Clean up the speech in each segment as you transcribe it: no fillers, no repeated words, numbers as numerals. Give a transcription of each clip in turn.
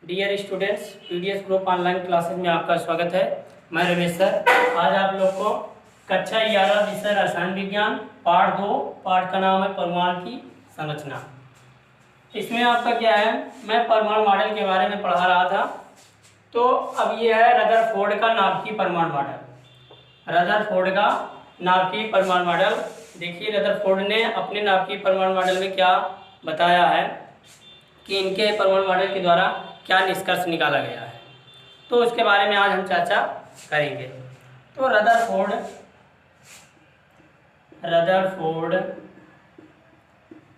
Dear students, PDS group online classes में आपका स्वागत है। मैं रमेश सर। आज आप लोग को कक्षा 11 विषय रसायन विज्ञान पाठ 2 पाठ का नाम है परमाणु की संरचना। इसमें आपका क्या है, मैं परमाणु मॉडल के बारे में पढ़ा रहा था। तो अब ये है रदरफोर्ड का नाभिकीय परमाणु मॉडल। रदरफोर्ड का नाभिकीय परमाणु मॉडल। देखिए रदरफोर्ड ने अपने नाभिकीय परमाणु मॉडल में क्या बताया है कि इनके परमाणु मॉडल के द्वारा क्या निष्कर्ष निकाला गया है, तो उसके बारे में आज हम चर्चा करेंगे। तो रदरफोर्ड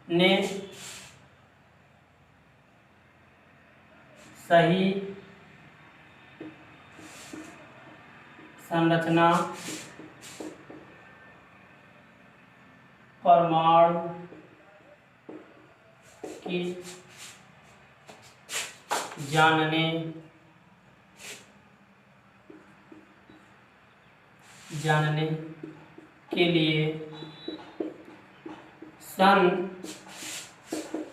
ने सही संरचना परमाणु की जानने के लिए सन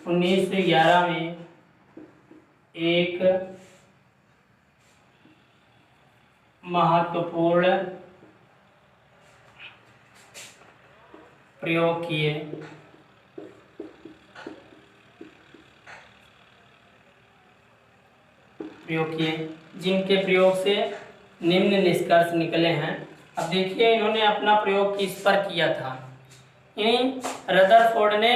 1911 में एक महत्वपूर्ण प्रयोग किए। जिनके प्रयोग से निम्न निष्कर्ष निकले हैं। अब देखिए इन्होंने अपना प्रयोग किस पर किया था। रदरफोर्ड ने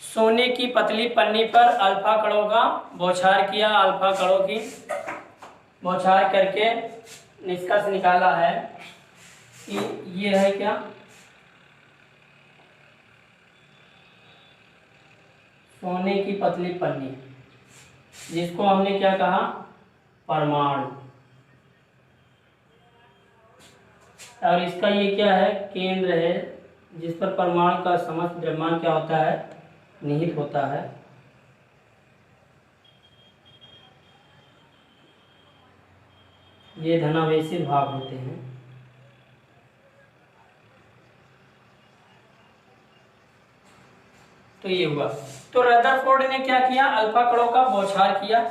सोने की पतली पन्नी पर अल्फा कणों का बौछार किया। अल्फा कणों की बौछार करके निष्कर्ष निकाला है कि ये है क्या, सोने की पतली पन्नी, जिसको हमने क्या कहा, परमाणु। और इसका ये क्या है, केंद्र है, जिस पर परमाणु का समस्त द्रव्यमान क्या होता है, निहित होता है। ये धनावेशित भाग होते हैं। तो ये हुआ। तो रदरफोर्ड ने क्या किया, अल्फा कणों का बौछार किया।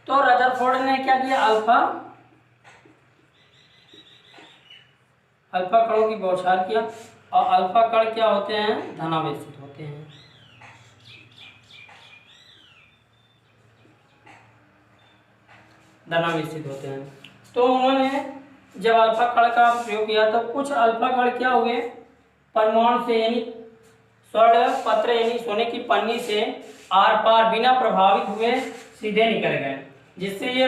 तो रदरफोर्ड ने क्या किया, अल्फा कणों की बौछार किया। और अल्फा कण क्या होते हैं, धनावेशित होते हैं। धनावेशित होते हैं। तो उन्होंने जब अल्फा कण का प्रयोग किया तो कुछ अल्फा कण क्या हुए, परमाणु से यानी स्वर्ण पत्र यानी सोने की पन्नी से आर पार बिना प्रभावित हुए सीधे निकल गए, जिससे ये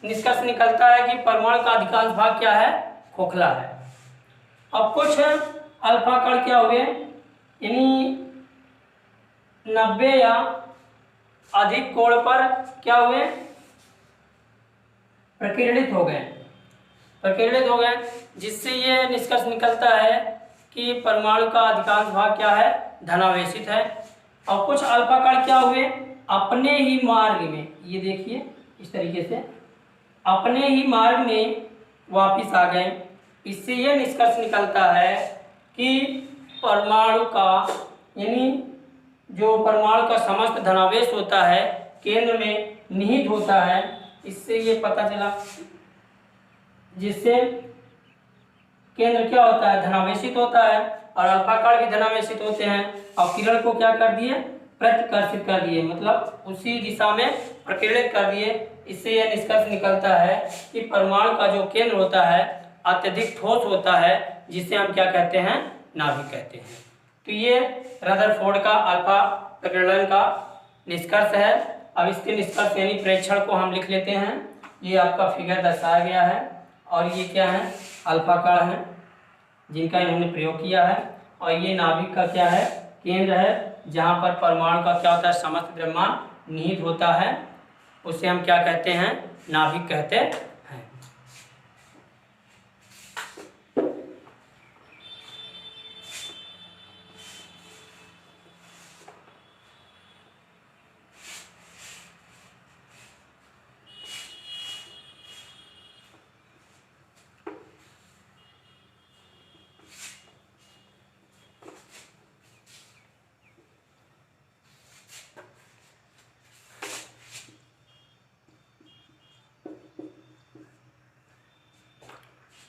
निष्कर्ष निकलता है कि परमाणु का अधिकांश भाग क्या है, खोखला है। अब कुछ अल्फा कण क्या हुए, यानी 90 या अधिक कोण पर क्या हुए, प्रकीर्णित हो गए, जिससे ये निष्कर्ष निकलता है कि परमाणु का अधिकांश भाग क्या है, धनावेशित है। और कुछ अल्फा कण क्या हुए, अपने ही मार्ग में, ये देखिए इस तरीके से अपने ही मार्ग में वापिस आ गए। इससे यह निष्कर्ष निकलता है कि परमाणु का यानी जो परमाणु का समस्त धनावेश होता है केंद्र में निहित होता है। इससे ये पता चला, जिससे केंद्र क्या होता है, धनावेशित होता है। और अल्फा कण भी धनावेशित होते हैं। और किरण को क्या कर दिए, प्रतिकर्षित कर दिए, मतलब उसी दिशा में प्रकीर्णित कर दिए। इससे यह निष्कर्ष निकलता है कि परमाणु का जो केंद्र होता है अत्यधिक ठोस होता है, जिसे हम क्या कहते हैं, नाभिक कहते हैं। तो ये रदरफोर्ड का अल्फा प्रकीर्णन का निष्कर्ष है। अब इसके निष्कर्ष यानी प्रेक्षण को हम लिख लेते हैं। ये आपका फिगर दर्शाया गया है और ये क्या है, अल्फा कण है जिनका इन्होंने प्रयोग किया है। और ये नाभिक का क्या है, केंद्र है, जहाँ पर परमाणु का क्या होता है, समस्त द्रव्यमान निहित होता है। उसे हम क्या कहते हैं, नाभिक कहते हैं।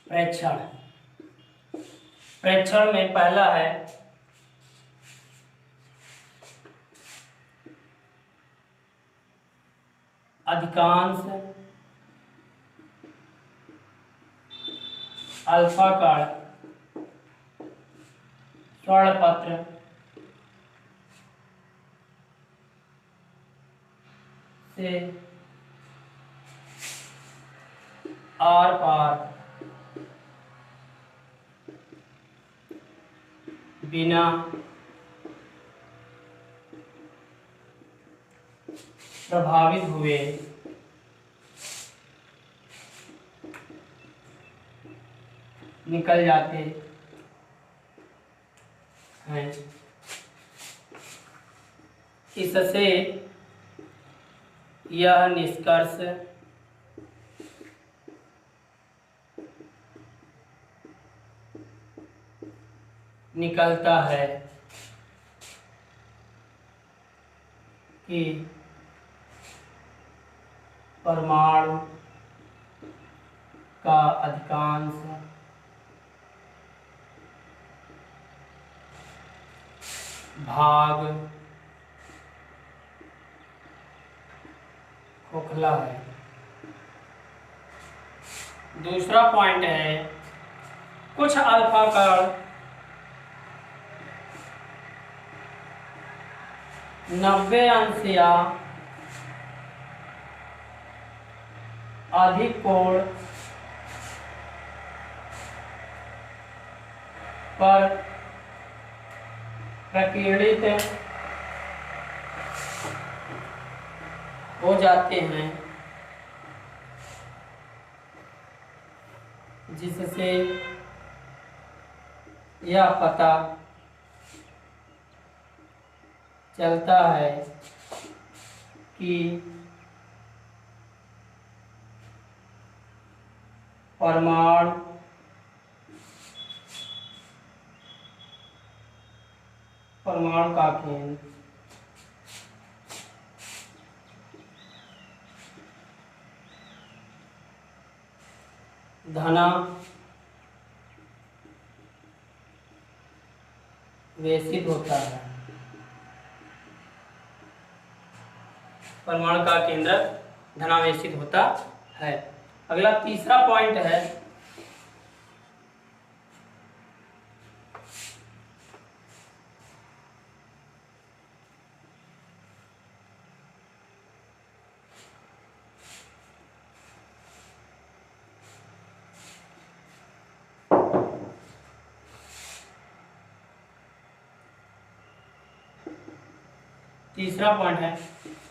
प्रेक्षण, प्रेक्षण में पहला है अधिकांश अल्फा कण स्वर्णपत्र से आर पार बिना प्रभावित हुए निकल जाते हैं। इससे यह निष्कर्ष निकलता है कि परमाणु का अधिकांश भाग खोखला है। दूसरा पॉइंट है कुछ अल्फा कण 90 अंश या अधिक कोण पर प्रकीर्णित हो जाते हैं, जिससे यह पता चलता है कि परमाणु का केंद्र धनावेशित होता है। परमाणु का केंद्र धनावेशित होता है। अगला तीसरा पॉइंट है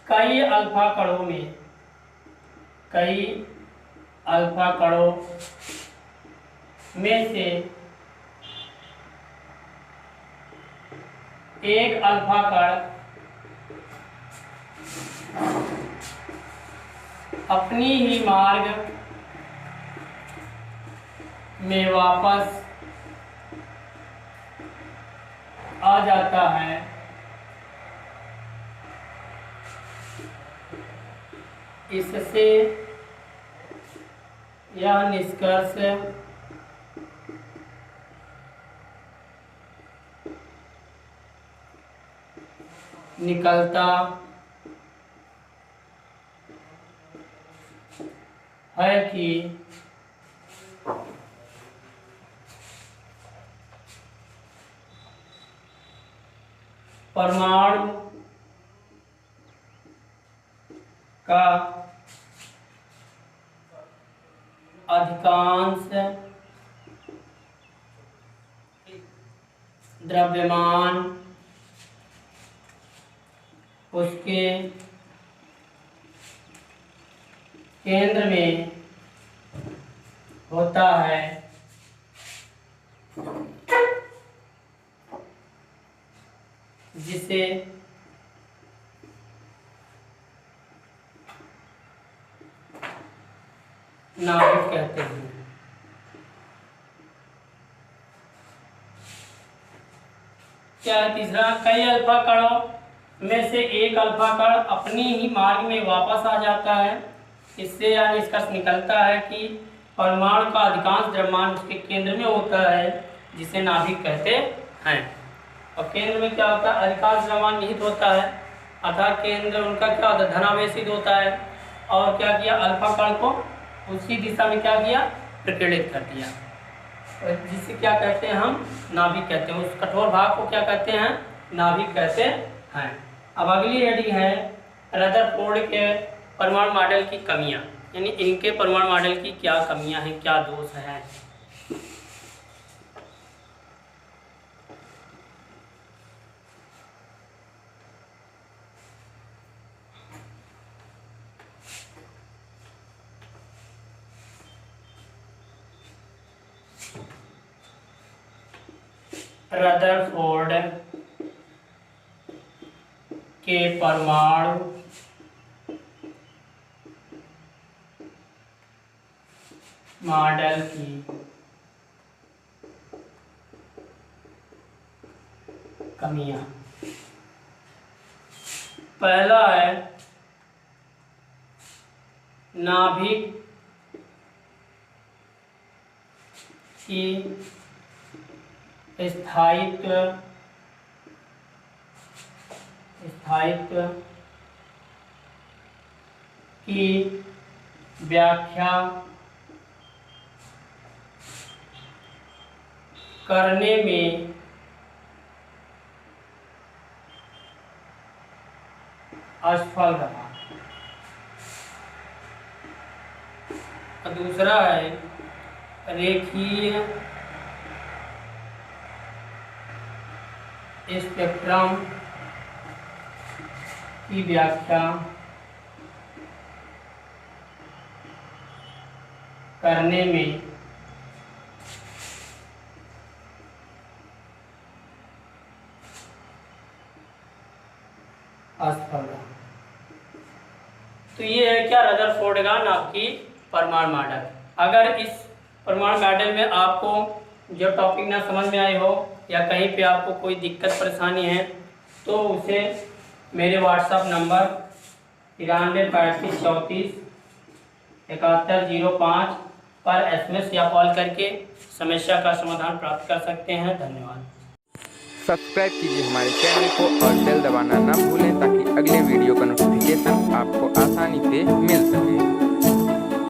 कई अल्फा कणों में से एक अल्फा कण अपनी ही मार्ग में वापस आ जाता है। इससे यह निष्कर्ष निकलता है कि परमाणु का अधिकांश द्रव्यमान उसके केंद्र में होता है, जिसे नाभिक कहते हैं। क्या है तीसरा? कई अल्फा कणों में से एक अल्फा कण अपनी ही मार्ग में वापस आ जाता है। इससे यह निष्कर्ष निकलता है कि परमाणु का अधिकांश द्रव्यमान उसके केंद्र में होता है, जिसे नाभिक कहते हैं। और केंद्र में क्या होता है? अधिकांश द्रव्यमान निहित होता है, अर्थात केंद्र उनका क्या होता है? धनावेशित होता है। और क्या किया? अल्फा कण को उसी दिशा में क्या किया? प्रकीर्णित कर दिया, जिसे क्या कहते हैं? हम नाभिक कहते हैं। उस कठोर भाग को क्या कहते हैं? नाभिक कहते हैं। अब अगली हेडिंग है रदरफोर्ड के परमाणु मॉडल की कमियां, यानी इनके परमाणु मॉडल की क्या कमियां हैं, क्या दोष हैं। रदरफोर्ड के परमाणु मॉडल की कमियां। पहला है नाभिक की स्थायित्व की व्याख्या करने में असफल रहा। और दूसरा है रेखीय स्पेक्ट्रम की व्याख्या करने में असफल रहा। तो ये है क्या? रदरफोर्ड का नाभिकीय परमाणु मॉडल। अगर इस परमाणु मॉडल में आपको जो टॉपिक ना समझ में आए हो या कहीं पे आपको कोई दिक्कत परेशानी है तो उसे मेरे व्हाट्सएप नंबर 9335347105 पर SMS या कॉल करके समस्या का समाधान प्राप्त कर सकते हैं। धन्यवाद। सब्सक्राइब कीजिए हमारे चैनल को और बेल दबाना ना भूलें ताकि अगले वीडियो का नोटिफिकेशन आपको आसानी से मिल सके।